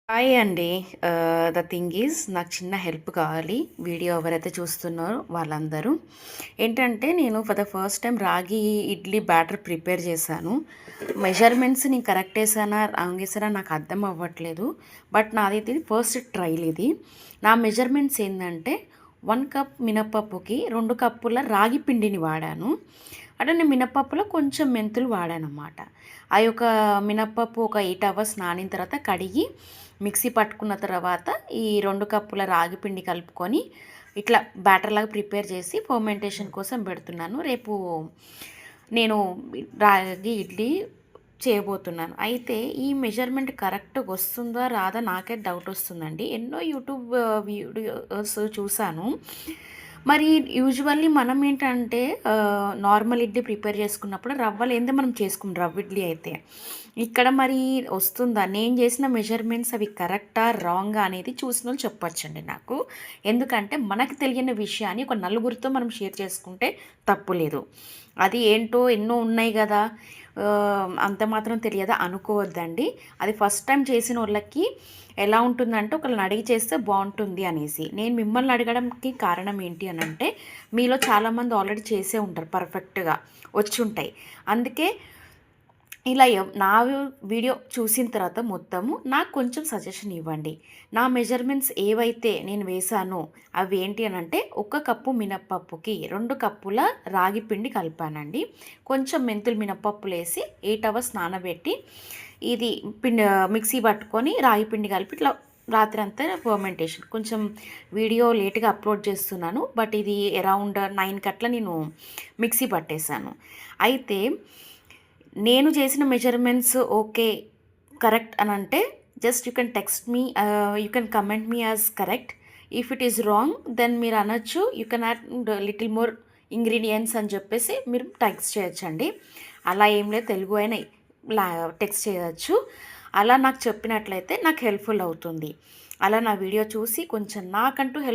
Hi అండి. The thing is నాకు చిన్న హెల్ప్ కావాలి. వీడియో ఎవరైతే చూస్తున్నారో వాళ్ళందరూ. ఏంటంటే నేను ఫర్ ద ఫస్ట్ టైం రాగి ఇడ్లీ బ్యాటర్ ప్రిపేర్ చేశాను. మెజర్మెంట్స్ నేను కరెక్ట్ వేసానా రాంగ్ వేసానా నాకు అర్థం అవ్వట్లేదు. బట్ నాది ఇది ఫస్ట్ ట్రైల్ ఇది. నా మెజర్మెంట్స్ ఏంటంటే 1 కప్ మినపప్పుకి 2 కప్పుల రాగి పిండిని వాడాను. అంటే నేను మినపప్పులో కొంచెం మెంతులు వాడానన్నమాట. ఆ యొక్క మినపప్పు ఒక 8 అవర్స్ నానిన తర్వాత కడిగి మిక్సీ పట్టుకున్న తర్వాత ఈ 2 కప్పుల రాగి పిండి కలుపుకొని ఇట్లా బ్యాటర్ లాగా ప్రిపేర్ చేసి ఫర్మెంటేషన్ కోసం పెడుతున్నాను. రేపు నేను రాగి ఇడ్లీ చేయబోతున్నాను. అయితే ఈ మెజర్మెంట్ కరెక్ట్‌గా వస్తుందా రాదా నాకే డౌట్ వస్తుందండి. ఎన్నో యూట్యూబ్ వీడియోస్ చూసాను. మరి యూజువల్లీ మనం ఏంటంటే నార్మల్ ఇడ్లీ ప్రిపేర్ చేసుకున్నప్పుడు రవ్వలేనిదే మనం చేసుకోం రవ్వ ఇడ్లీ అయితే. ఇక్కడ మరి వస్తుందా? నేను చేసిన మెజర్మెంట్స్ అవి కరెక్టా? రాంగా? అనేది చూసినోళ్ళు చెప్పొచ్చండి నాకు. ఎందుకంటే మనకు తెలియని విషయాన్ని ఒక నలుగురితో మనం షేర్ చేసుకుంటే తప్పు లేదు. అది ఏంటో ఎన్నో ఉన్నాయి గదా! అంత మాత్రం తెలియదా అనుకోవద్దండి. అది ఫస్ట్ టైం చేసినోళ్ళకి ఎలా ఉంటుందంటే ఒకళ్ళని అడిగి చేస్తే బాగుంటుంది అనేసి. నేను మిమ్మల్ని అడగడానికి కారణం ఏంటి అనంటే మీలో చాలామంది ఆల్రెడీ చేసే ఉంటారు పర్ఫెక్ట్‌గా వచ్చుంటాయి. అందుకే ఇలా నా వీడియో చూసిన తర్వాత మొత్తము నాకు కొంచెం సజెషన్ ఇవ్వండి. నా మెజర్మెంట్స్ ఏవైతే నేను వేశానో అవి ఏంటి అనంటే 1 కప్పు మినప్పప్పుకి 2 కప్పుల రాగి పిండి కలిపానండి. కొంచెం మెంతులు మినపప్పులేసి 8 అవర్స్ నానబెట్టి ఇది మిక్సీ పట్టుకొని రాగి పిండి కలిపి ఇట్లా రాత్రంతా ఫర్మెంటేషన్. కొంచెం వీడియో లేట్‌గా అప్లోడ్ చేస్తున్నాను. బట్ ఇది అరౌండ్ 9 కట్ల నేను మిక్సీ పట్టేశాను. అయితే నేను చేసిన మెజర్మెంట్స్ ఓకే. కరెక్ట్ అనంటే just you can text me, you can comment me as correct. If it is wrong then మీరు అనొచ్చు you can add little more ingredients అని చెప్పేసి మీరు టెక్స్ట్ చేయొచ్చండి. అలా ఏం లేదు, తెలుగు అయినా టెక్స్ట్ చేయొచ్చు. అలా నాకు చెప్పినట్లయితే నాకు హెల్ప్ఫుల్ అవుతుంది. అలా నా వీడియో చూసి కొంచెం నాకంటూ హెల్ప్